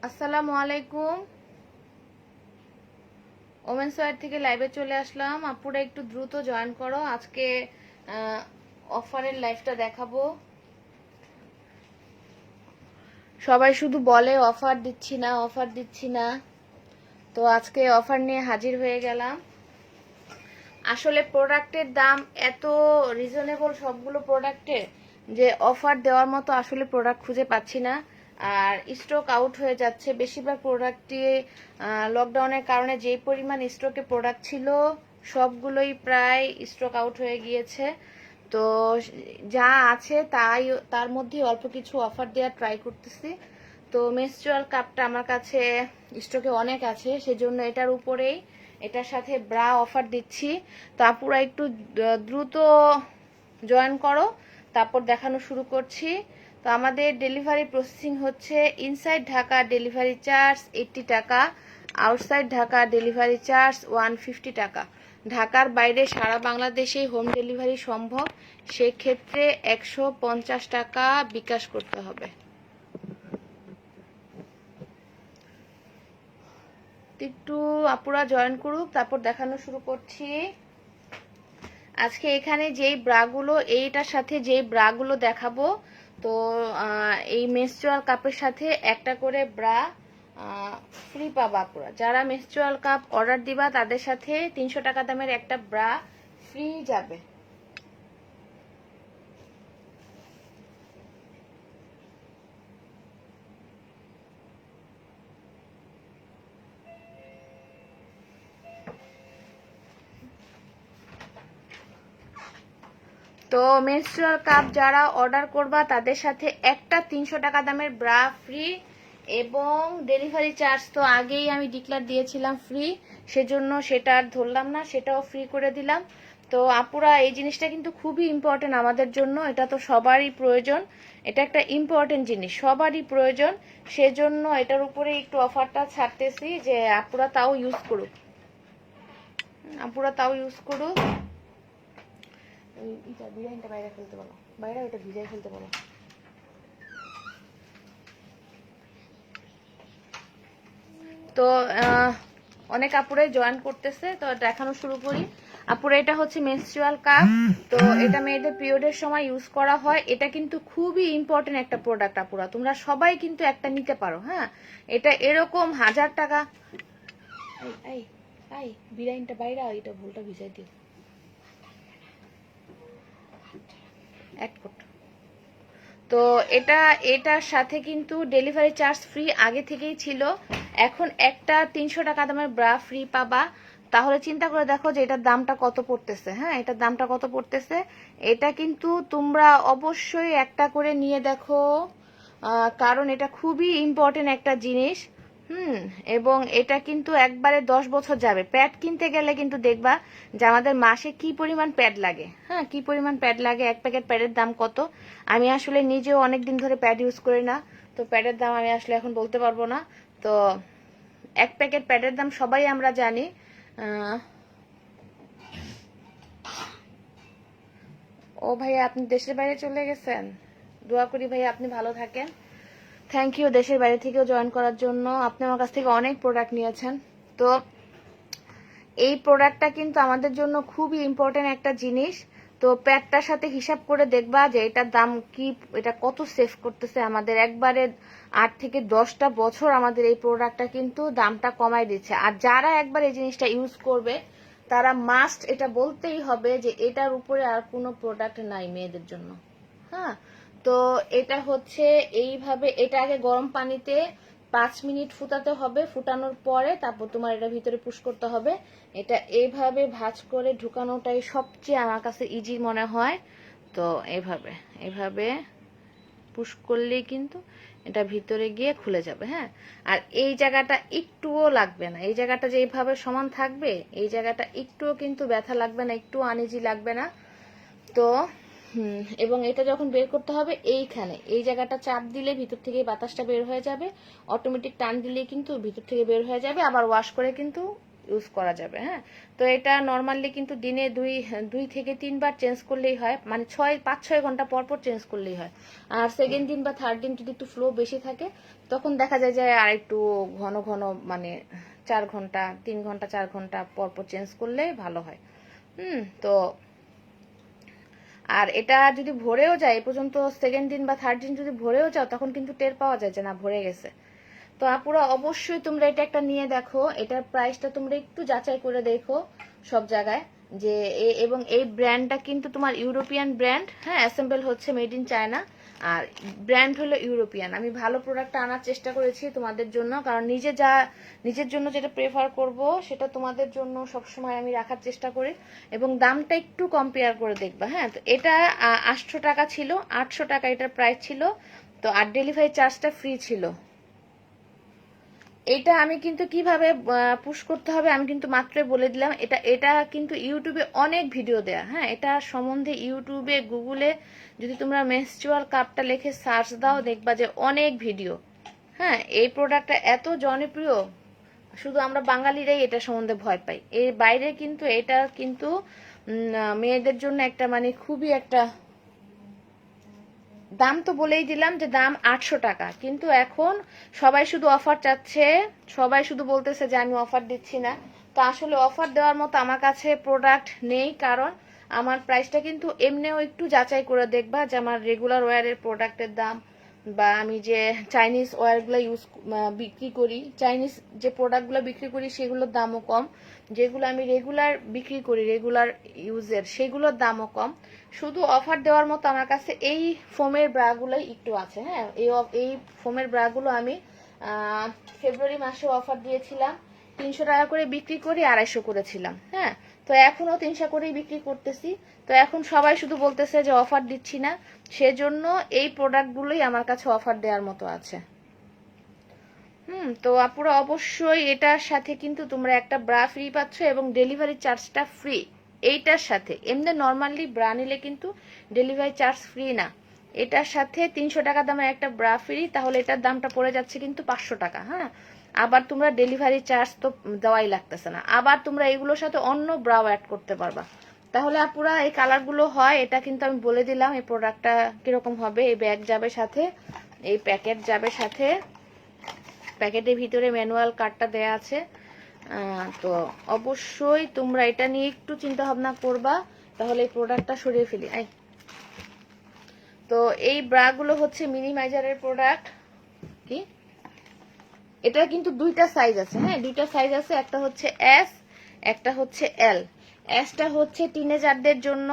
আসসালামু আলাইকুম। ওমেন সোয়ার থেকে লাইভে চলে আসলাম। আপুরা একটু দ্রুত জয়েন করো। আজকে অফারের লাইভটা দেখাবো। সবাই শুধু বলে অফার দিচ্ছি না, অফার দিচ্ছি না, তো আজকে অফার নিয়ে হাজির হয়ে গেলাম। আসলে প্রোডাক্টের দাম এত রিজনেবল সবগুলো প্রোডাক্টের যে অফার দেওয়ার মতো আসলে প্রোডাক্ট খুঁজে পাচ্ছি না। আর স্টক আউট হয়ে যাচ্ছে বেশিরভাগ প্রোডাক্টই। লকডাউনের কারণে যেই পরিমাণ স্টকে প্রোডাক্ট ছিল সবগুলোই প্রায় স্টক আউট হয়ে গিয়েছে। তো যা আছে তার মধ্যে অল্প কিছু অফার দেওয়ার ট্রাই করতেছি। তো মেনস্ট্রুয়াল কাপটা আমার কাছে স্টকে অনেক আছে, সেজন্য এটার উপরেই এটার সাথে ব্রা অফার দিচ্ছি। তো আপুরা একটু দ্রুত জয়েন করো, তারপর দেখানো শুরু করছি। তো আমাদের ডেলিভারি প্রসেসিং হচ্ছে ইনসাইড ঢাকা ডেলিভারি চার্জ 80 টাকা, আউটসাইড ঢাকা ডেলিভারি চার্জ 150 টাকা। ঢাকার বাইরে সারা বাংলাদেশে হোম ডেলিভারি সম্ভব, সেক্ষেত্রে 150 টাকা বিকাশ করতে হবে। একটু আপুরা জয়েন করুক, তারপর দেখানো শুরু করছি। আজকে এখানে যেই ব্রাগুলো, এইটার সাথে যেই ব্রাগুলো দেখাবো, তো এই মেনস্ট্রুয়াল কাপের সাথে একটা করে ব্রা ফ্রি পাবা আপুরা। যারা মেনস্ট্রুয়াল কাপ অর্ডার দিবা তাদের সাথে 300 টাকা দামের একটা ব্রা ফ্রি যাবে। তো মেনস্ট্রুয়াল কাপ যারা অর্ডার করবা তাদের সাথে একটা 300 টাকা দামের ব্রা ফ্রি, এবং ডেলিভারি চার্জ তো আগেই আমি ডিক্লার দিয়েছিলাম ফ্রি, সেজন্য সেটা আর ধরলাম না, সেটাও ফ্রি করে দিলাম। তো আপুরা এই জিনিসটা কিন্তু খুবই ইম্পর্টেন্ট আমাদের জন্য, এটা তো সবারই প্রয়োজন, এটা একটা ইম্পর্টেন্ট জিনিস, সবারই প্রয়োজন। সেজন্য এটার উপরে একটু অফারটা ছাড়তেছি যে আপুরা তাও ইউজ করুক, আপুরা তাও ইউজ করুক। বিরিয়ানিটা বাইরে ফেলতে বলো, বাইরে ওটা ভিজাই ফেলতে বলো। তো অনেক আপুরাই জয়েন করতেছে, তো দেখানো শুরু করি। আপুরা এটা হচ্ছে মেনস্ট্রুয়াল কাপ, তো এটা মেয়েদের পিরিয়ডের সময় ইউজ করা হয়। এটা কিন্তু খুবই ইম্পর্টেন্ট একটা প্রোডাক্ট আপুরা, তোমরা সবাই কিন্তু একটা নিতে পারো। হ্যাঁ, এটা এরকম 1000 টাকা। এই এই বিরিয়ানিটা বাইরে, এটা ভুলটা ভিজাই দিও এক ফুট। তো এটার সাথে কিন্তু ডেলিভারি চার্জ ফ্রি আগে থেকেই ছিল, এখন একটা 300 টাকা দামের ব্রা ফ্রি পাবা। তাহলে চিন্তা করে দেখো যে এটার দামটা কত পড়তেছে। হ্যাঁ, এটার দামটা কত পড়তেছে। এটা কিন্তু তোমরা অবশ্যই একটা করে নিয়ে দেখো, কারণ এটা খুবই ইম্পর্টেন্ট একটা জিনিস। এবং এটা কিন্তু একবারে 10 বছর যাবে। প্যাড কিনতে গেলে কিন্তু দেখবা যে আমাদের মাসে কি পরিমাণ প্যাড লাগে। হ্যাঁ, কি পরিমাণ প্যাড লাগে, এক প্যাকেট প্যাডের দাম কত। আমি আসলে নিজেও অনেক দিন ধরে প্যাড ইউজ করি না, তো প্যাডের দাম আমি আসলে এখন বলতে পারবো না। তো এক প্যাকেট প্যাডের দাম সবাই আমরা জানি। ও ভাইয়া, আপনি দেশের বাইরে চলে গেছেন, দোয়া করি ভাইয়া আপনি ভালো থাকেন। থ্যাংক ইউ দেশের বাইরে থেকেও জয়েন করার জন্য, আপনি আমার কাছ থেকে অনেক প্রোডাক্ট নিয়েছেন। তো এই প্রোডাক্টটা কিন্তু আমাদের জন্য খুবই ইম্পর্টেন্ট একটা জিনিস। তো প্যাডটার সাথে হিসাব করে দেখবা যে এটার দাম কি, এটা কত সেভ করতেছে আমাদের। একবারে 8 থেকে 10টা বছর আমাদের এই প্রোডাক্টটা কিন্তু দামটা কমাই দিচ্ছে। আর যারা একবার এই জিনিসটা ইউজ করবে তারা মাস্ট এটা বলতেই হবে যে এটার উপরে আর কোনো প্রোডাক্ট নাই মেয়েদের জন্য। হ্যাঁ, তো এটা হচ্ছে এইভাবে, এটা আগে গরম পানিতে 5 মিনিট ফুটাতে হবে, ফুটানোর পরে তারপর তোমার এটা ভিতরে পুশ করতে হবে। এটা এইভাবে ভাঁজ করে ঢুকানোটাই সবচেয়ে আমার কাছে ইজি মনে হয়। তো এইভাবে এইভাবে পুশ করলেই কিন্তু এটা ভিতরে গিয়ে খুলে যাবে। হ্যাঁ, আর এই জায়গাটা একটুও লাগবে না, এই জায়গাটা যে এইভাবে সমান থাকবে, এই জায়গাটা একটুও কিন্তু ব্যথা লাগবে না, একটু আনইজি লাগবে না। তো এবং এটা যখন বের করতে হবে এইখানে এই জায়গাটা চাপ দিলে ভিতর থেকে বাতাসটা বের হয়ে যাবে, অটোমেটিক টান দিলে কিন্তু ভিতর থেকে বের হয়ে যাবে। আবার ওয়াশ করে কিন্তু ইউজ করা যাবে। হ্যাঁ, তো এটা নর্মালি কিন্তু দিনে দুই থেকে 3 বার চেঞ্জ করলেই হয়, মানে 5-6 ঘন্টা পর পর চেঞ্জ করলেই হয়। আর সেকেন্ড দিন বা থার্ড দিন যদি একটু ফ্লো বেশি থাকে তখন দেখা যায় যে আর একটু ঘন ঘন, মানে 4 ঘন্টা 3 ঘন্টা 4 ঘন্টা পর পর চেঞ্জ করলে ভালো হয়। তো আর এটা যদি ভরেও যায়, এ পর্যন্ত সেকেন্ড দিন বা থার্ড দিন যদি ভরেও যাও তখন কিন্তু টের পাওয়া যায় যে না ভরে গেছে। তো আপুরা অবশ্যই তোমরা এটা একটা নিয়ে দেখো, এটার প্রাইসটা তোমরা একটু যাচাই করে দেখো সব জায়গায় যে এবং এই ব্র্যান্ডটা কিন্তু তোমার ইউরোপিয়ান ব্র্যান্ড। হ্যাঁ, অ্যাসেম্বল হচ্ছে মেড ইন চায়না, আর ব্র্যান্ড হলো ইউরোপিয়ান। আমি ভালো প্রোডাক্টটা আনার চেষ্টা করেছি তোমাদের জন্য, কারণ নিজের জন্য যেটা প্রেফার করব সেটা তোমাদের জন্য সবসময় আমি রাখার চেষ্টা করি, এবং দামটা একটু কম্পেয়ার করে দেখবা। হ্যাঁ, তো এটা 800 টাকা ছিল, 800 টাকা এটার প্রাইস ছিল। তো আর ডেলিভারি চার্জটা ফ্রি ছিল। এটা আমি কিন্তু কিভাবে পুশ করতে হবে আমি কিন্তু মাত্রই বলে দিলাম। এটা কিন্তু ইউটিউবে অনেক ভিডিও দেয়া। হ্যাঁ, এটা সম্বন্ধে ইউটিউবে গুগলে যদি তোমরা মেনস্ট্রুয়াল কাপটা লিখে সার্চ দাও দেখবা যে অনেক ভিডিও। হ্যাঁ, এই প্রোডাক্টটা এত জনপ্রিয়, শুধু আমরা বাঙালিরাই এটা সম্বন্ধে ভয় পাই। এর বাইরে কিন্তু এটা কিন্তু মেয়েদের জন্য একটা মানে খুবই একটা দাম। তো বলেই দিলাম যে দাম 800 টাকা, কিন্তু এখন সবাই শুধু অফার চাচ্ছে, সবাই শুধু বলতেছে যে আমি অফার দিচ্ছি না। তো আসলে অফার দেওয়ার মতো আমার কাছে প্রোডাক্ট নেই, কারণ আমার প্রাইসটা কিন্তু এমনিও একটু যাচাই করে দেখবা যে আমার রেগুলার ওয়্যারের প্রোডাক্টের দাম, বা আমি যে চাইনিজ ওয়্যারগুলো বিক্রি করি, চাইনিজ যে প্রোডাক্টগুলো বিক্রি করি সেগুলোর দামও কম, যেগুলো আমি রেগুলার বিক্রি করি রেগুলার ইউজের সেগুলোর দামও কম। শুধু অফার দেওয়ার মতো আমার কাছে এই ফোমের ব্রাগুলোই একটু আছে। হ্যাঁ, এই ফোমের ব্রাগুলো আমি ফেব্রুয়ারি মাসে অফার দিয়েছিলাম, 300 টাকা করে বিক্রি করি 250 করেছিলাম। হ্যাঁ, তো এখনো 300 করেই বিক্রি করতেছি। তো এখন সবাই শুধু বলতেছে যে অফার দিচ্ছি না, সেজন্য এই প্রোডাক্টগুলোই আমার কাছে অফার দেওয়ার মতো আছে। তো আপুরা অবশ্যই এটার সাথে কিন্তু তোমরা একটা ব্রা ফ্রি পাচ্ছ এবং ডেলিভারি চার্জটা ফ্রি এইটার সাথে। এমনি নর্মালি ব্রা নিলে কিন্তু ডেলিভারি চার্জ ফ্রি না, এটার সাথে 300 টাকা দামের একটা ব্রা ফ্রি, তাহলে এটার দামটা পড়ে যাচ্ছে কিন্তু 500 টাকা। হ্যাঁ, আবার তোমরা ডেলিভারি চার্জ তো দেওয়াই লাগতেছে না, আবার তোমরা এগুলোর সাথে অন্য ব্রাও অ্যাড করতে পারবা। তাহলে আপুরা এই কালারগুলো হয়, এটা কিন্তু আমি বলে দিলাম এই প্রোডাক্টটা কিরকম হবে। এই ব্যাগ যাবে সাথে, এই প্যাকেট যাবে সাথে, প্যাকেটের ভিতরে ম্যানুয়াল কার্ডটা দেয়া আছে। তো অবশ্যই তোমরা এটা নিয়ে একটু চিন্তা ভাবনা করবা, তাহলে এই প্রোডাক্টটা সরিয়ে ফেলি। তো এই ব্রাগুলো হচ্ছে মিনিমাইজারের প্রোডাক্ট। কি এটা কিন্তু দুইটা সাইজ আছে। হ্যাঁ, দুইটা সাইজ আছে, একটা হচ্ছে এস, একটা হচ্ছে এল। এসটা হচ্ছে টিনেজারদের জন্য,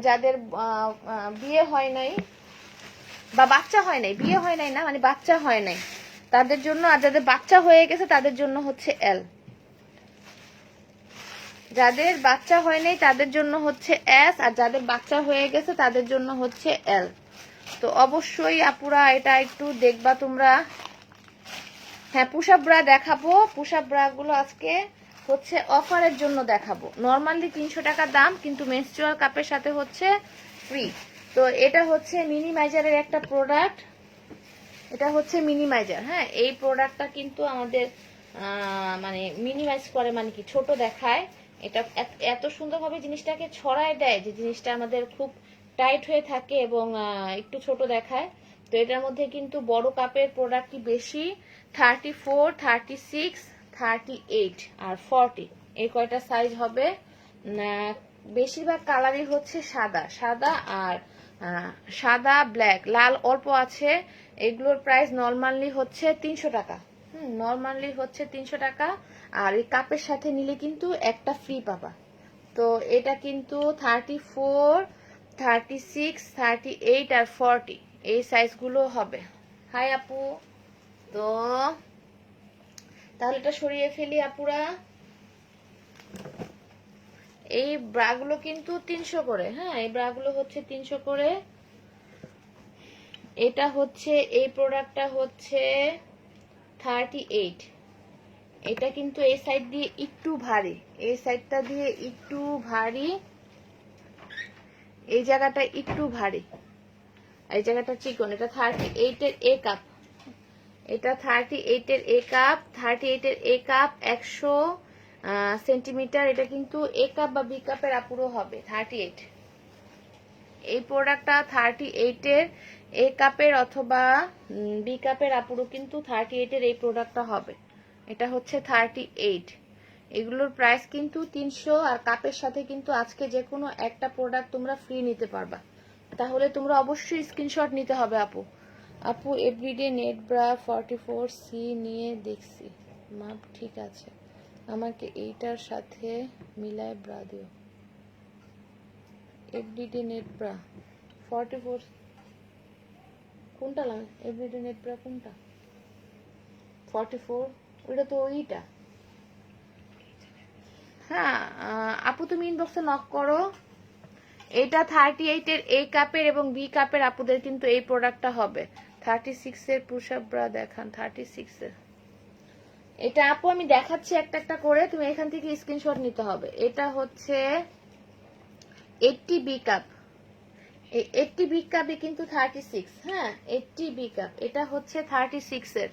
যাদের বিয়ে হয় নাই বা বাচ্চা হয় নাই, বিয়ে হয় নাই না মানে বাচ্চা হয় নাই তাদের জন্য, আর যাদের বাচ্চা হয়ে গেছে তাদের জন্য হচ্ছে এল। যাদের বাচ্চা হয় নাই তাদের জন্য হচ্ছে এস, আর যাদের বাচ্চা হয়ে গেছে তাদের জন্য হচ্ছে এল। তো অবশ্যই আপুরা এটা একটু দেখবা তোমরা। হ্যাঁ, পুশআপ ব্রা দেখাবো। পুশআপ ব্রা গুলো আজকে হচ্ছে অফারের জন্য দেখাবো। নর্মালি 300 টাকা দাম, কিন্তু মেনস্ট্রুয়াল কাপের সাথে হচ্ছে ফ্রি। তো এটা হচ্ছে মিনিমাইজারের একটা প্রোডাক্ট, এটা হচ্ছে মিনিমাইজার। হ্যাঁ, এই প্রোডাক্টটা কিন্তু আমাদের মানে মিনিমাইজ করে, মানে কি ছোট দেখায়। এটা এত সুন্দরভাবে জিনিসটাকে ছড়ায় দেয় যে জিনিসটা আমাদের খুব টাইট হয়ে থাকে এবং একটু ছোট দেখায়। তো এটার মধ্যে কিন্তু বড় কাপের প্রোডাক্টই বেশি, 34, 36, 38 আর 40 এই কয়টা সাইজ হবে। বেশিরভাগ কালারই হচ্ছে সাদা সাদা, আর সাদা ব্ল্যাক, লাল অল্প আছে। এগুলোর প্রাইস নর্মালি হচ্ছে 300 টাকা। নর্মালি হচ্ছে 300 টাকা, আর এই কাপের সাথে নিলে কিন্তু একটা ফ্রি পাবা। তো এটা কিন্তু 34, 36, 38 আর 40 এই সাইজগুলো হবে। হাই আপু, তো তাহলে এটা সরিয়ে ফেলি আপুরা। এই ব্রাগুলো কিন্তু 300 করে। হ্যাঁ, এই ব্রাগুলো হচ্ছে 300 করে। এটা হচ্ছে এই প্রোডাক্টটা হচ্ছে 38। এটা কিন্তু এই সাইড দিয়ে একটু ভারী, এই সাইডটা দিয়ে একটু ভারী, এই জায়গাটা একটু ভারী, এই জায়গাটা চিকন। এটা 38 এর এ কাপ, এটা 38 এর এ কাপ, 38 এর এ কাপ সেন্টিমিটার। এটা কিন্তু এ কাপ বা বি কাপের আপুরও হবে 38। এই প্রোডাক্টটা 38-এর এ কাপের অথবা বি কাপের আপুরও কিন্তু 38-এর এই প্রোডাক্টটা হবে। এটা হচ্ছে 38। এগুলোর প্রাইস কিন্তু 300, আর কাপের সাথে কিন্তু আজকে যে কোনো একটা প্রোডাক্ট তোমরা ফ্রি নিতে পারবা। তাহলে তোমরা অবশ্যই স্ক্রিনশট নিতে হবে আপু। আপু এভরিডে নেট ব্রা 44C নিয়ে দেখছি, মাপ ঠিক আছে, আমাকে এইটার সাথে মিলায় ব্রা দিও। এভরিডে নেট ব্রা 44 কোনটা লাগে? এভরিডে নেট ব্রা কোনটা? 44 ওটা তো ওইটা। হ্যাঁ আপু তুমি ইনবক্সে নক করো। এটা 38-এর এ কাপের এবং বি কাপের আপুদের কিন্তু এই প্রোডাক্টটা হবে। 36-এর পুশ আপ ব্রা দেখান। 36-এর এটা আপু আমি দেখাচ্ছি একটা একটা করে, তুমি এখান থেকে স্ক্রিনশট নিতে হবে। এটা হচ্ছে 80 বি কাপ। এই 80 বি কাপে কিন্তু 36। হ্যাঁ 80 বি কাপ, এটা হচ্ছে 36-এর।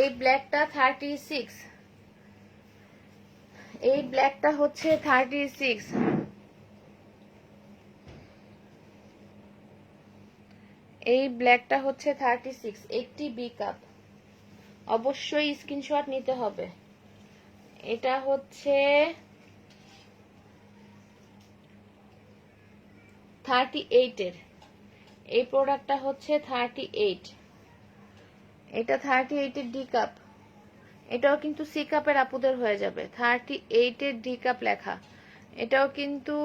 এই ব্ল্যাকটা 36, এই ব্ল্যাকটা হচ্ছে 36। এই ব্ল্যাকটা হচ্ছে 36, 80 বি কাপ। অবশ্যই স্ক্রিনশট নিতে হবে। এটা হচ্ছে 38-এর, এই প্রোডাক্টটা হচ্ছে 38। এটা 38-এর ডি কাপ। এটাও কিন্তু সি কাপের আপুদের হয়ে যাবে। 38-এর ডি কাপ লেখা, এটাও কিন্তু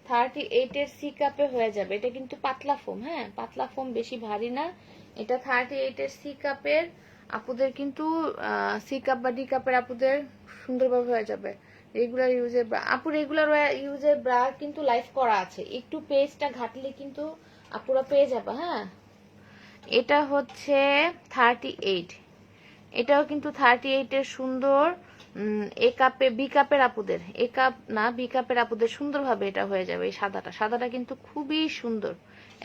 38-এর সি কাপে হয়ে যাবে। এটা কিন্তু পাতলা ফোম, হ্যাঁ পাতলা ফোম, বেশি ভারী না। এটা 38-এর সি কাপের আপুদের কিন্তু সি কাপ বা ডি কাপের আপুদের সুন্দরভাবে হয়ে যাবে। রেগুলার ইউজের ব্রা আপু, রেগুলার ইউজের ব্রা কিন্তু লাইভ করা আছে, একটু পেজটা ঘাটলে কিন্তু আপুরা পেয়ে যাবে। হ্যাঁ এটা হচ্ছে 38, এটাও কিন্তু 38-এর সুন্দর। এ কাপে বি কাপের আপুদের, এ কাপ না বি কাপের আপুদের সুন্দরভাবে এটা হয়ে যাবে। এই সাদাটা, সাদাটা কিন্তু খুবই সুন্দর,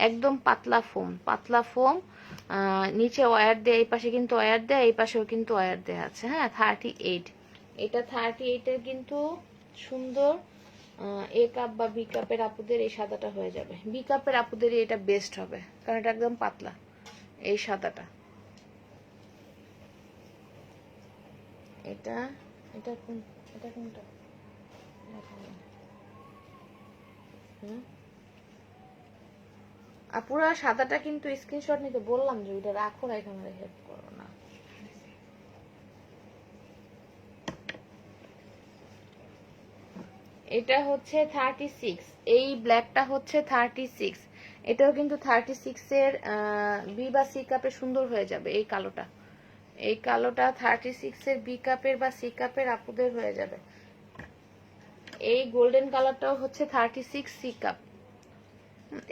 একদম পাতলা ফোম, পাতলা ফোম। নিচে ওয়্যার দেয়া, এই পাশে কিন্তু ওয়্যার দেয়া, এই পাশেও কিন্তু ওয়্যার দেয়া আছে। হ্যাঁ 38, এটা 38-এর কিন্তু সুন্দর। এ কাপ বা বি কাপের আপুদের এই সাদাটা হয়ে যাবে। বি কাপের আপুদেরই এটা বেস্ট হবে, কারণ এটা একদম পাতলা এই সাদাটা। এটা এটা কোন, এটা কোনটা? আপুরা সাদাটা কিন্তু স্ক্রিনশট নিতে বললাম যে ওইটা রাখো না, এখানে হেল্প করো না। এটা হচ্ছে 36, এই ব্ল্যাকটা হচ্ছে 36। এটাও কিন্তু 36-এর বি বা সি কাপে সুন্দর হয়ে যাবে। এই কালোটা, এই কালোটা 36-এর বি কাপের বা সি কাপের আপুদের হয়ে যাবে। এই গোল্ডেন কালারটাও হচ্ছে 36 সি কাপ।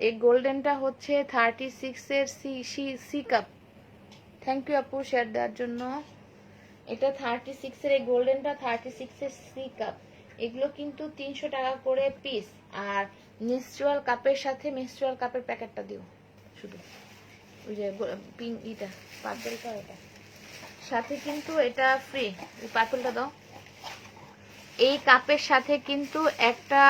এই গোল্ডেনটা হচ্ছে 36-এর সি কাপ। থ্যাংক ইউ আপু শেয়ার দেওয়ার জন্য। এটা 36-এর, এই গোল্ডেনটা 36-এর সি কাপ। এগুলো কিন্তু 300 টাকা করে পিস। আর মেনস্ট্রুয়াল কাপের সাথে মেনস্ট্রুয়াল কাপের প্যাকেটটা দিও শুধু, ওই যে পিঙ্ক ইটা পার্পলটা, এটা সাথে কিন্তু এটা ফ্রি। ওই পার্পলটা দাও। এই কাপের সাথে কিন্তু একটা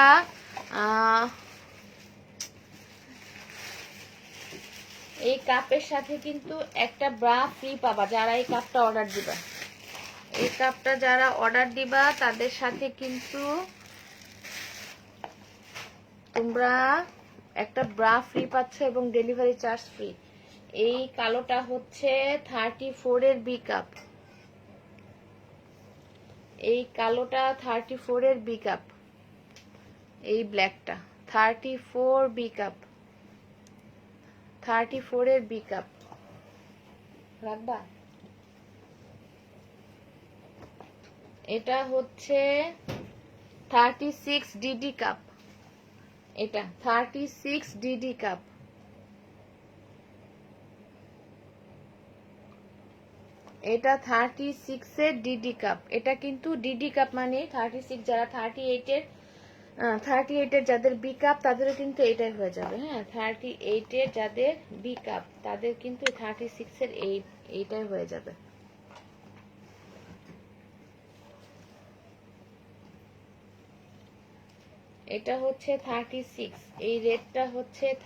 এই কাপের সাথে কিন্তু একটা ব্রা ফ্রি পাবা যারা এই কাপটা অর্ডার দিবা। এই কাপটা যারা অর্ডার দিবা তাদের সাথে কিন্তু তোমরা একটা ব্রা ফ্রি পাচ্ছ এবং ডেলিভারি চার্জ ফ্রি। এই কালোটা হচ্ছে 34-এর বি কাপ। এই কালোটা 34-এর বি কাপ। এই ব্ল্যাকটা 34 বি কাপ, 34-এর বি কাপ রাখবা। এটা হচ্ছে 36 ডিডি কাপ। এটা 36 ডিডি কাপ। এটা 36-এর ডিডি কাপ। এটা কিন্তু ডিডি কাপ মানে 36, যারা 38-এর যাদের বি কাপ তাদেরও কিন্তু এটাই হয়ে যাবে। হ্যাঁ 38-এর যাদের বি কাপ তাদের কিন্তু 36-এর এইটাই হয়ে যাবে। এটা হচ্ছে 36, এই রেডটা হচ্ছে